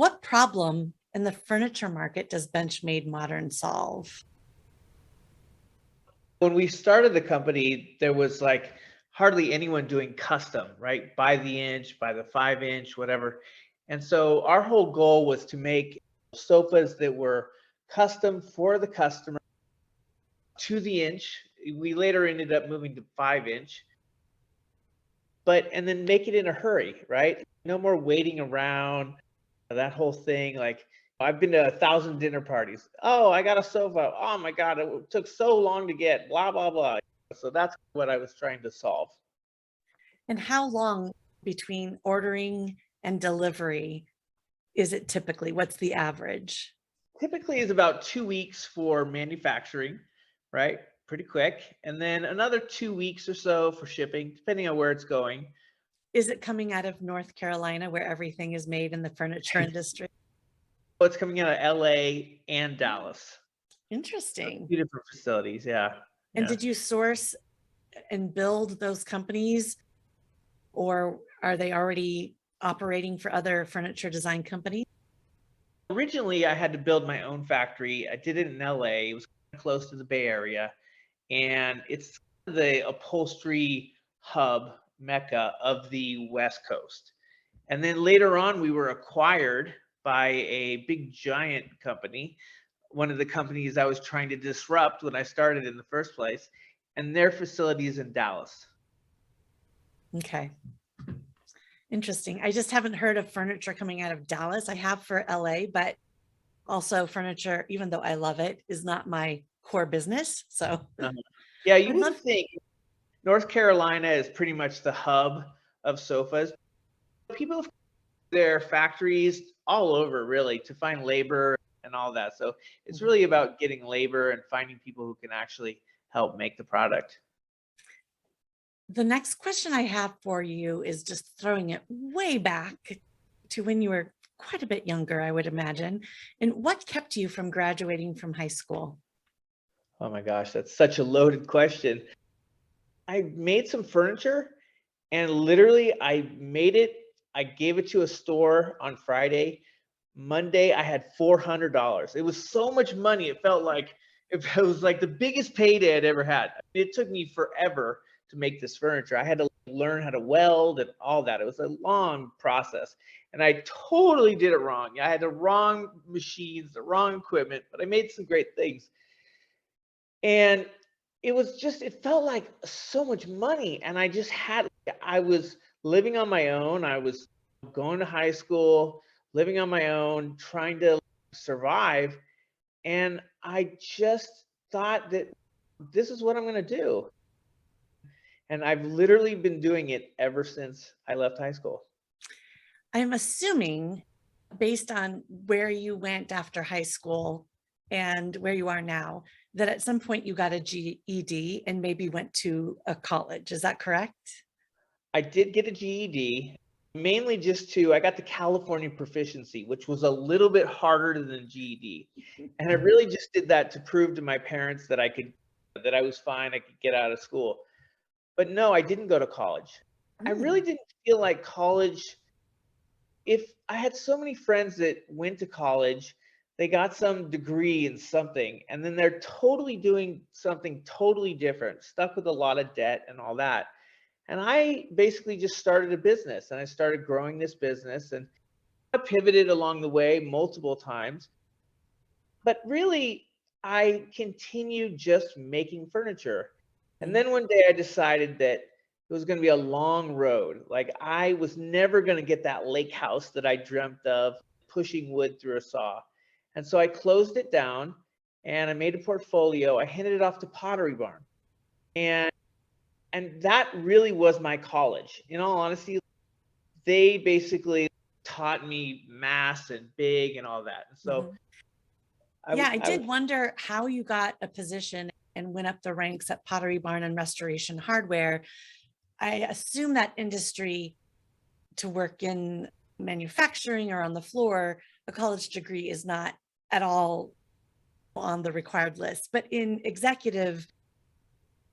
What problem in the furniture market does BenchMade Modern solve? When we started the company, there was like hardly anyone doing custom, right? By the inch, by the 5 inch, whatever. And so our whole goal was to make sofas that were custom for the customer to the inch. We later ended up moving to 5 inch, but and then make it in a hurry, right? No more waiting around, that whole thing. Like I've been to 1,000 dinner parties. Oh, I got a sofa. Oh my God, it took so long to get, blah, blah, blah. So that's what I was trying to solve. And how long between ordering and delivery is it typically? What's the average? Typically is about 2 weeks for manufacturing, right? Pretty quick. And then another 2 weeks or so for shipping, depending on where it's going. Is it coming out of North Carolina where everything is made in the furniture industry? So it's coming out of LA and Dallas. Interesting. Two different facilities. Yeah. And Yeah. did you source and build those companies, or are they already operating for other furniture design companies? Originally, I had to build my own factory. I did it in LA. It was close to the Bay Area, and it's the upholstery hub mecca of the West Coast. And then later on, we were acquired by a big giant company, one of the companies I was trying to disrupt when I started in the first place, and their facility is in Dallas. Okay. Interesting. I just haven't heard of furniture coming out of Dallas. I have for LA, but also furniture, even though I love it, is not my core business. So Uh-huh. Yeah, you I'd love, wouldn't think North Carolina is pretty much the hub of sofas. People have their factories all over really to find labor and all that. So it's Mhm. really about getting labor and finding people who can actually help make the product. The next question I have for you is just throwing it way back to when you were quite a bit younger, I would imagine. And what kept you from graduating from high school? Oh my gosh, that's such a loaded question. I made some furniture and literally I made it. I gave it to a store on Friday. Monday, I had $400. It was so much money. It felt like it was like the biggest payday I'd ever had. It took me forever to make this furniture. I had to learn how to weld and all that. It was a long process. And I totally did it wrong. I had the wrong machines, the wrong equipment, but I made some great things. And it was just, it felt like so much money. And I was living on my own. I was going to high school, living on my own, trying to survive. And I just thought that this is what I'm going to do. And I've literally been doing it ever since I left high school. I'm assuming, based on where you went after high school and where you are now, that at some point you got a GED and maybe went to a college. Is that correct? I did get a GED, mainly I got the California proficiency, which was a little bit harder than GED. And I really just did that to prove to my parents that that I was fine, I could get out of school. But no, I didn't go to college. I really Mm. didn't feel like college. If I had so many friends that went to college, they got some degree in something, and then they're totally doing something totally different, stuck with a lot of debt and all that. And I basically just started a business and I started growing this business and I pivoted along the way multiple times. But really, I continued just making furniture. And Mm. then one day I decided that it was going to be a long road. Like I was never going to get that lake house that I dreamt of, pushing wood through a saw. And so I closed it down and I made a portfolio. I handed it off to Pottery Barn. And that really was my college. In all honesty, they basically taught me mass and big and all that. And so Mhm. I Yeah, would I I did would wonder how you got a position and went up the ranks at Pottery Barn and Restoration Hardware. I assume that industry, to work in manufacturing or on the floor, a college degree is not at all on the required list, but in executive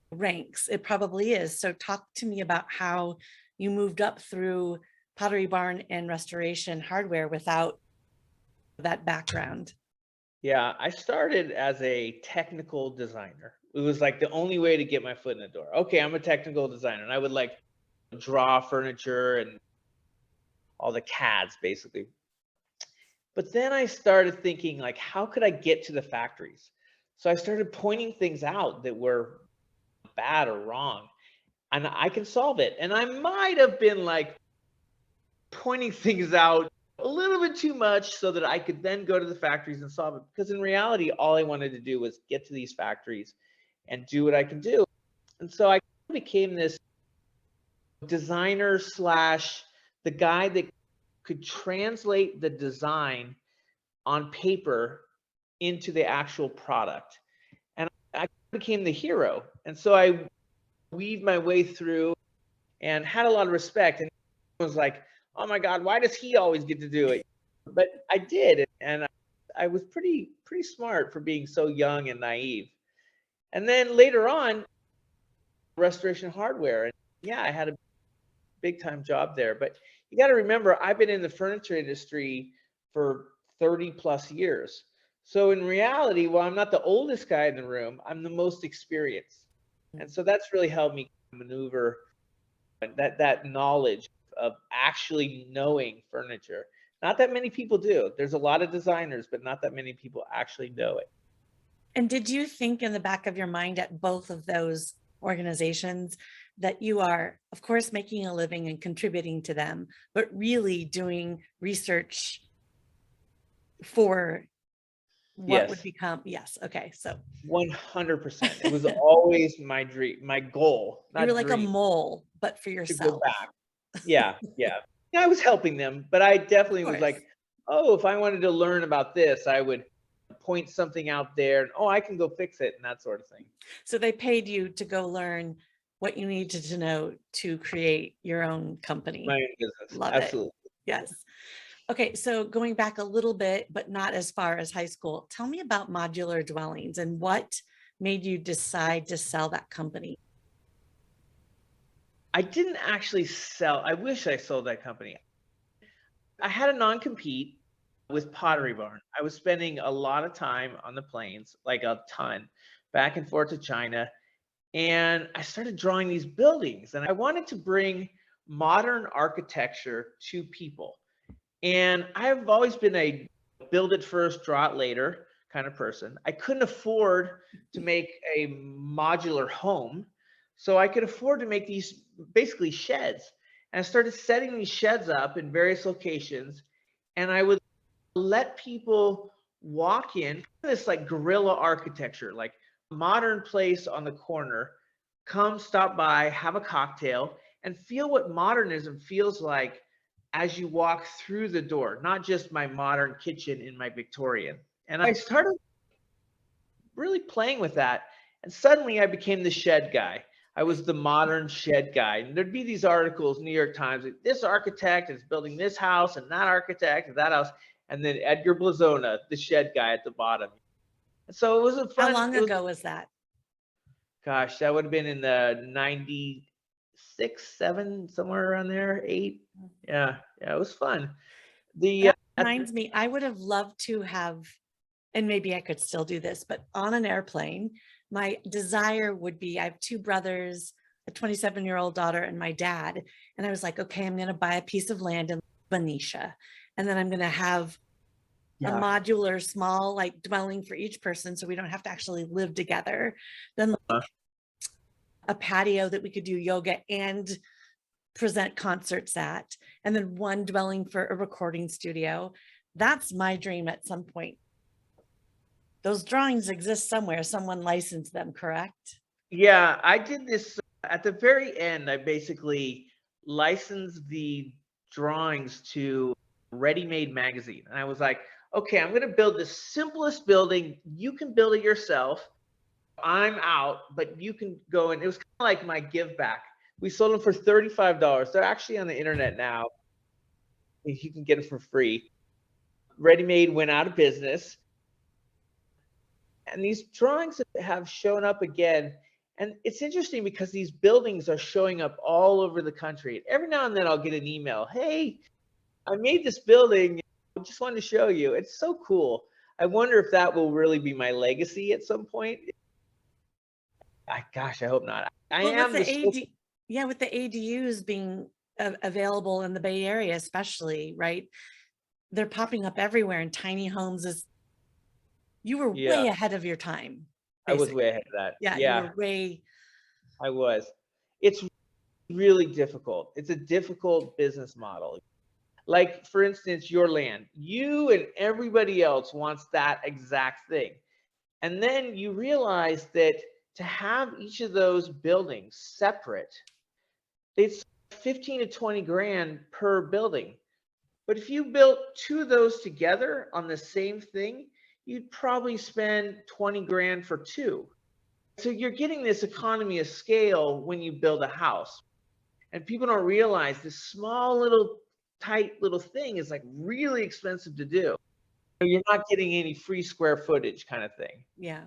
ranks, it probably is. So talk to me about how you moved up through Pottery Barn and Restoration Hardware without that background? Yeah, I started as a technical designer. It was like the only way to get my foot in the door. Okay, I'm a technical designer, and I would like draw furniture and all the CADs basically. But then I started thinking, like, how could I get to the factories? So I started pointing things out that were bad or wrong, and I can solve it. And I might have been like pointing things out a little bit too much so that I could then go to the factories and solve it. Because in reality, all I wanted to do was get to these factories and do what I can do. And so I became this designer slash the guy that could translate the design on paper into the actual product. And I became the hero. And so I weaved my way through and had a lot of respect. And it was like, oh my God, why does he always get to do it? But I did, and I was pretty smart for being so young and naive. And then later on, restoration hardware, and yeah, I had a big time job there. But you got to remember, I've been in the furniture industry for 30 plus years. So in reality, while I'm not the oldest guy in the room, I'm the most experienced. And so that's really helped me maneuver that knowledge of actually knowing furniture. Not that many people do. There's a lot of designers, but not that many people actually know it. And did you think in the back of your mind at both of those organizations that you are, of course, making a living and contributing to them, but really doing research for what would Yes, become? Yes. Okay. So 100%. It was always my dream, my goal, you were not like a dream, mole, but for to go yourself. back. Yeah, yeah. Yeah, I was helping them, but I Of definitely was course. like, oh, if I wanted to learn about this, I would point something out there and oh, I can go fix it and that sort of thing. So they paid you to go learn what you needed to know to create your own My company. own business. Love it. Absolutely. Yes. Okay, so going back a little bit, but not as far as high school, tell me about modular dwellings and what made you decide to sell that company? I didn't actually sell. I wish I sold that company. I had a non-compete with Pottery Barn. I was spending a lot of time on the planes, like a ton, back and forth to China. And I started drawing these buildings, and I wanted to bring modern architecture to people. And I've always been a build it first, draw it later kind of person. I couldn't afford to make a modular home. So I could afford to make these basically sheds. And I started setting these sheds up in various locations. And I would let people walk in this like guerrilla architecture, like modern place on the corner, come stop by, have a cocktail, and feel what modernism feels like as you walk through the door, not just my modern kitchen in my Victorian. And I started really playing with that. And suddenly I became the shed guy. I was the modern shed guy. And there'd be these articles, New York Times, like, this architect is building this house and that architect and that house. And then Edgar Blazona, the shed guy at the bottom. And so it was a How fun, long it was, ago was that? gosh, that would have been in the 96, 7, somewhere around there, 8. Yeah, yeah, it was fun. The, That at reminds me, I would have loved to have, and maybe I could still do this, but on an airplane, my desire would be, I have two brothers, a 27-year-old daughter, and my dad. And I was like, okay, I'm going to buy a piece of land in Benicia, and then I'm going to have a yeah, modular small like dwelling for each person so we don't have to actually live together, then uh, a patio that we could do yoga and present concerts at, and then one dwelling for a recording studio. That's my dream at some point. Those drawings exist somewhere, someone licensed them, correct? yeah, I did this at the very end. I basically licensed the drawings to Ready-Made magazine. And I was like, okay, I'm going to build the simplest building. You can build it yourself. I'm out, but you can go. And it was kind of like my give back. We sold them for $35. They're actually on the internet now. You can get them for free. Ready-Made went out of business. And these drawings have shown up again. And it's interesting because these buildings are showing up all over the country. Every now and then I'll get an email. Hey, I made this building. I just wanted to show you. It's so cool. I wonder if that will really be my legacy at some point. Gosh, I hope not. I Well, with am the the sofa. yeah, with the ADUs being available in the Bay Area, especially, right? They're popping up everywhere in tiny homes. Is You were Yeah, way ahead of your time, I was way basically. ahead of that. Yeah, you Yeah, were way. I was. It's really difficult. It's a difficult business model. Like, for instance, your land, you and everybody else wants that exact thing. And then you realize that to have each of those buildings separate, it's 15 to 20 grand per building. But if you built two of those together on the same thing, you'd probably spend 20 grand for two. So you're getting this economy of scale when you build a house. And people don't realize this small little tight little thing is like really expensive to do. You're not getting any free square footage kind of thing. Yeah.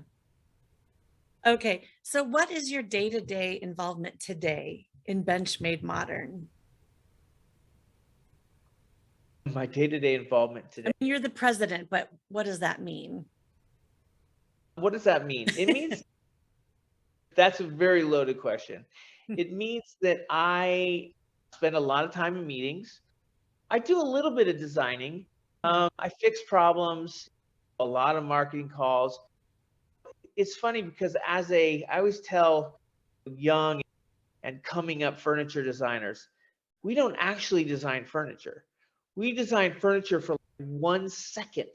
Okay. So what is your day-to-day involvement today in BenchMade Modern? My day-to-day involvement I today. mean, you're the president, but what does that mean? What does that mean? It means that's a very loaded question. It means that I spend a lot of time in meetings. I do a little bit of designing. I fix problems, a lot of marketing calls. It's funny because I always tell young and coming up furniture designers, we don't actually design furniture. We design furniture for 1 second.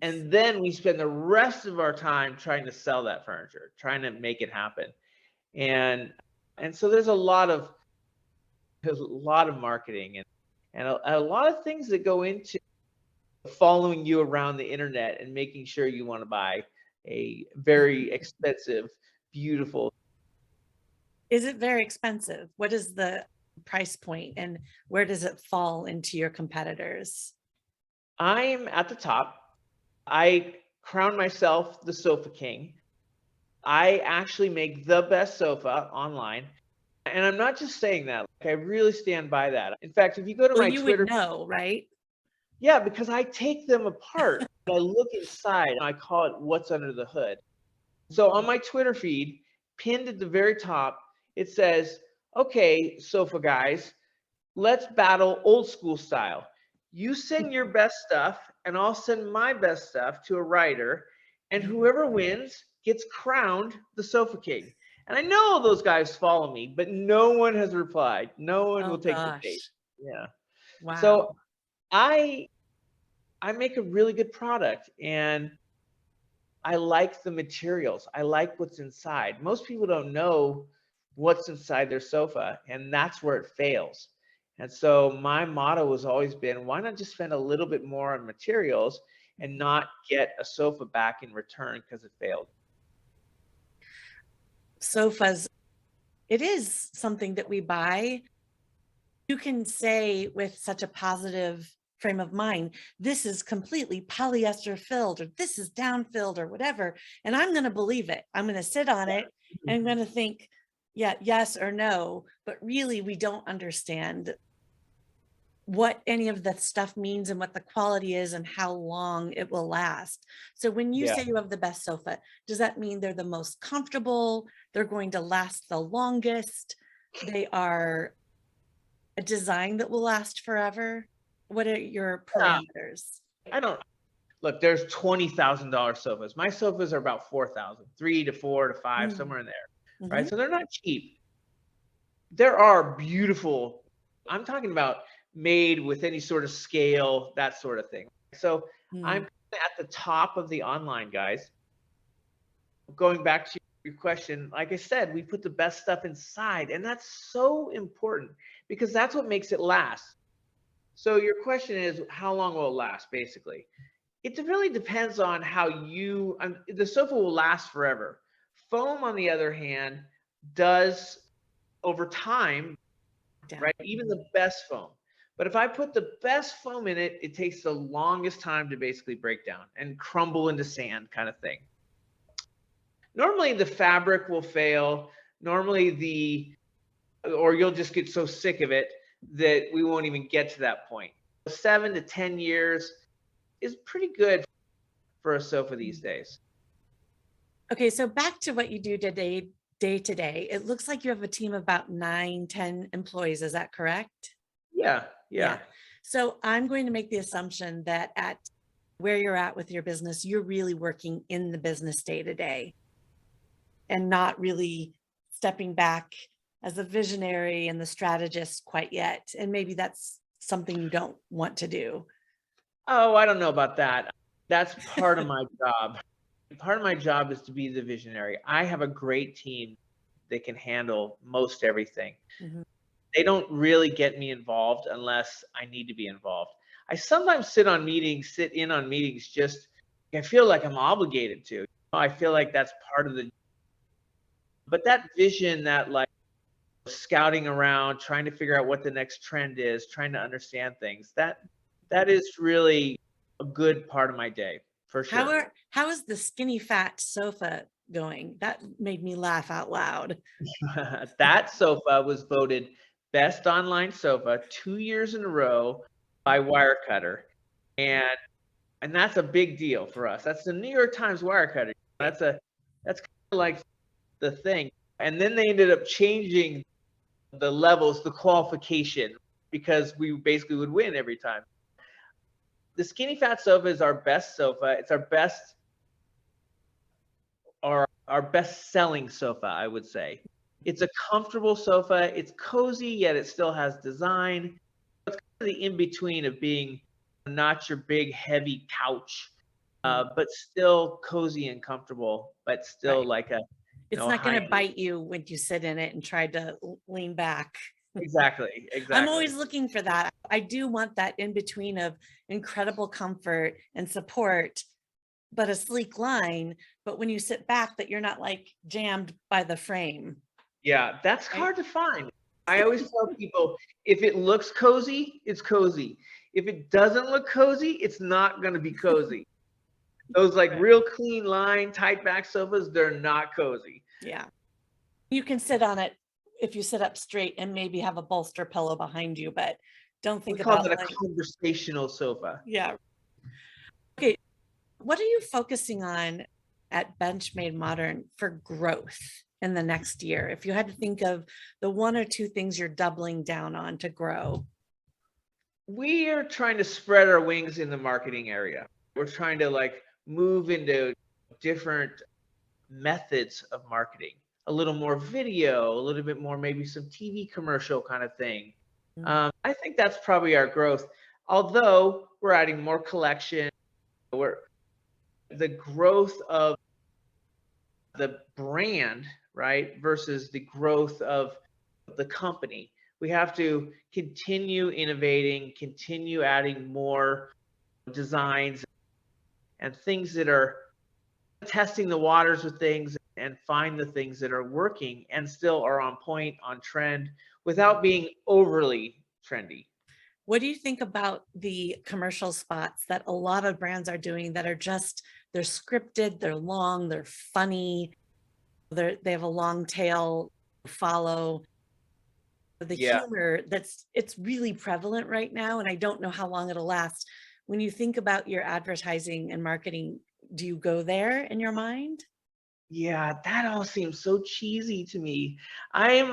And then we spend the rest of our time trying to sell that furniture, trying to make it happen. And so there's a lot of marketing and a lot of things that go into following you around the internet and making sure you want to buy a very expensive, beautiful. Is it very expensive? What is the price point and where does it fall into your competitors? I'm at the top. I crown myself the sofa king. I actually make the best sofa online. And I'm not just saying that. Like, I really stand by that. In fact, if you go to Well, my you would Twitter, know, right? yeah, because I take them apart. I look inside and I call it what's under the hood. So on my Twitter feed, pinned at the very top, it says, okay, sofa guys, let's battle old school style. You send your best stuff, and I'll send my best stuff to a writer, and whoever wins gets crowned the Sofa King. And I know those guys follow me, but no one has replied. No one Oh will take the bait. gosh. Yeah. Wow. So I I make a really good product, and I like the materials. I like what's inside. Most people don't know what's inside their sofa, and that's where it fails. And so my motto has always been, why not just spend a little bit more on materials and not get a sofa back in return because it failed? Sofas, it is something that we buy. You can say with such a positive frame of mind, this is completely polyester filled, or this is down filled, or whatever. And I'm going to believe it. I'm going to sit on it and I'm going to think, yeah, yes or no. But really, we don't understand what any of the stuff means and what the quality is and how long it will last. So when you Yeah. say you have the best sofa, does that mean they're the most comfortable? They're going to last the longest? They are a design that will last forever? What are your Yeah. parameters? I don't look, there's $20,000 sofas. My sofas are about 4,000, 3 to 4 to 5, Mm, somewhere in there, right? mhm, So they're not cheap. There are beautiful, I'm talking about made with any sort of scale, that sort of thing. So I'm mm. at the top of the online guys. Going back to your question, like I said, we put the best stuff inside, and that's so important because that's what makes it last. So your question is, how long will it last, basically? It really depends on how the sofa will last forever. Foam, on the other hand, does over time, Down. right? Even the best foam. But if I put the best foam in it, it takes the longest time to basically break down and crumble into sand, kind of thing. Normally the fabric will fail. Normally or you'll just get so sick of it that we won't even get to that point. 7 to 10 years, is pretty good for a sofa these days. Okay, so back to what you do today, day to day. It looks like you have a team of about 9, 10 employees. Is that correct? Yeah, Yeah. yeah. So I'm going to make the assumption that at where you're at with your business, you're really working in the business day to day and not really stepping back as a visionary and the strategist quite yet. And maybe that's something you don't want to do. Oh, I don't know about that. That's part of my job. Part of my job is to be the visionary. I have a great team that can handle most everything. Mhm. They don't really get me involved unless I need to be involved. I sometimes sit in on meetings just I feel like I'm obligated to. I feel like that's part of the but that vision, that like scouting around, trying to figure out what the next trend is, trying to understand things, that is really a good part of my day, for sure. How is the skinny fat sofa going? That made me laugh out loud. That sofa was voted best online sofa 2 years in a row by Wirecutter, and that's a big deal for us. That's the New York Times Wirecutter. That's kinda like the thing, and then they ended up changing the levels, the qualification, because we basically would win every time. The skinny fat sofa is our best sofa. It's our best selling sofa, I would say. It's a comfortable sofa. It's cozy, yet it still has design. It's kind of the in between of being not your big heavy couch, Mm, but still cozy and comfortable, but still right. like a It's not high going to end. bite you when you sit in it and try to lean back. Exactly, I'm exactly. always looking for that. I do want that in between of incredible comfort and support, but a sleek line. But when you sit back, that you're not like jammed by the frame, Yeah, that's right? hard to find. I always tell people if it looks cozy, it's cozy. If it doesn't look cozy, it's not going to be cozy. Those like Right. real clean line, tight back sofas, they're not cozy. Yeah. You can sit on it if you sit up straight and maybe have a bolster pillow behind you, but don't We think call about that a like, conversational sofa. yeah. Okay. What are you focusing on at BenchMade Modern for growth in the next year? If you had to think of the one or two things you're doubling down on to grow. We are trying to spread our wings in the marketing area. We're trying to like move into different methods of marketing, a little more video, a little bit more maybe some TV commercial kind of thing. Mm, I think that's probably our growth. Although we're adding more collection, we're the growth of the brand, right, versus the growth of the company. We have to continue innovating, continue adding more designs and things that are testing the waters with things and find the things that are working and still are on point, on trend, mhm. without being overly trendy. What do you think about the commercial spots that a lot of brands are doing that are just, they're scripted, they're long, they're funny, they have a long tail follow the Yeah. humor it's really prevalent right now, and I don't know how long it'll last. When you think about your advertising and marketing, do you go there in your mind? Yeah, that all seems so cheesy to me. I'm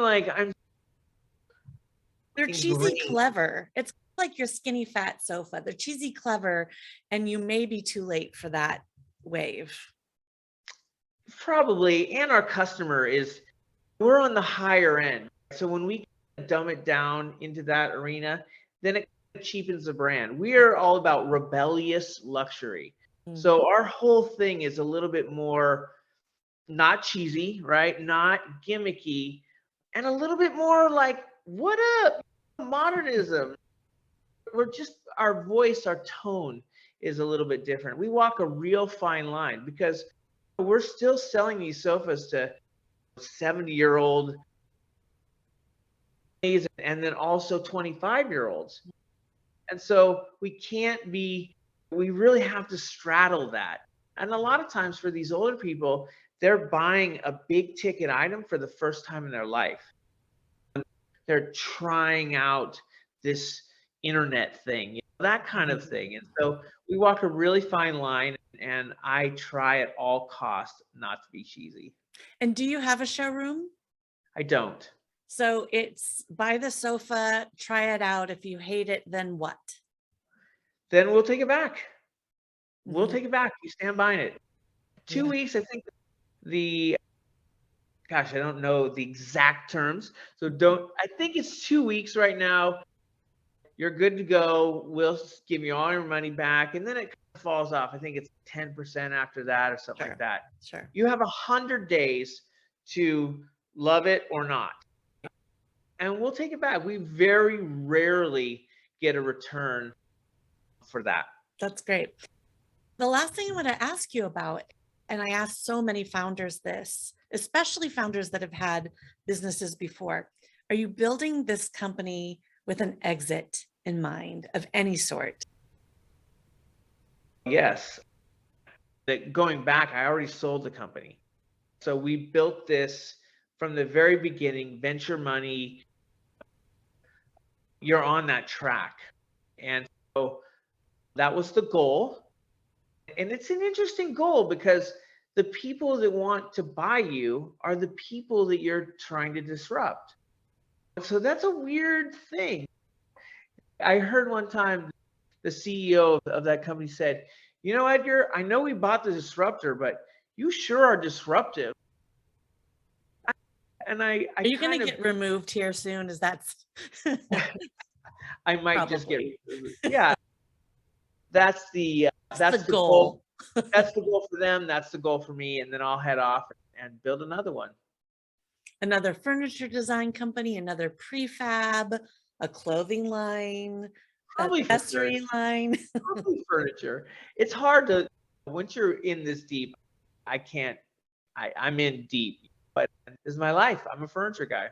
They're cheesy ingrained. clever. It's like your skinny fat sofa. They're cheesy clever, and you may be too late for that wave. Probably, and our customer is we're on the higher end. So when we dumb it down into that arena, then it cheapens the brand. We are all about rebellious luxury. Mm, So our whole thing is a little bit more not cheesy, right? Not gimmicky, and a little bit more like, what up? Modernism. We're just our voice, our tone is a little bit different. We walk a real fine line because we're still selling these sofas to 70-year-old and then also 25-year-olds. And so we really have to straddle that. And a lot of times for these older people, they're buying a big ticket item for the first time in their life. They're trying out this internet thing. that kind of thing. And so we walk a really fine line, and I try at all costs not to be cheesy. And do you have a showroom? I don't. So it's buy the sofa, try it out. If you hate it, then what? Then we'll take it back. We'll Mhm. take it back. You stand by it. 2 Yeah, weeks, I think the gosh, I don't know the exact terms. So don't, I think it's 2 weeks right now. You're good to go. We'll give you all your money back. And then it kind of falls off. I think it's 10% after that or something like sure, that. sure. You have 100 days to love it or not. And we'll take it back. We very rarely get a return for that. That's great. The last thing I want to ask you about, and I ask so many founders this, especially founders that have had businesses before, are you building this company with an exit in mind of any sort? Yes. That going back, I already sold the company. So we built this from the very beginning, venture money. You're on that track. And so that was the goal. And it's an interesting goal because the people that want to buy you are the people that you're trying to disrupt. So that's a weird thing. I heard one time the CEO of that company said, "You know, Edgar, I know we bought the disruptor, but you sure are disruptive." And I Are you going kind to of, get removed here soon? Is that I might just get, probably yeah, that's the that's the goal. goal? That's the goal for them. That's the goal for me. And then I'll head off and build another one. Another furniture design company, another prefab, a clothing line, Probably furniture. accessory line. Probably furniture. It's hard to, once you're in this deep, I can't, I'm in deep, but this is my life. I'm a furniture guy.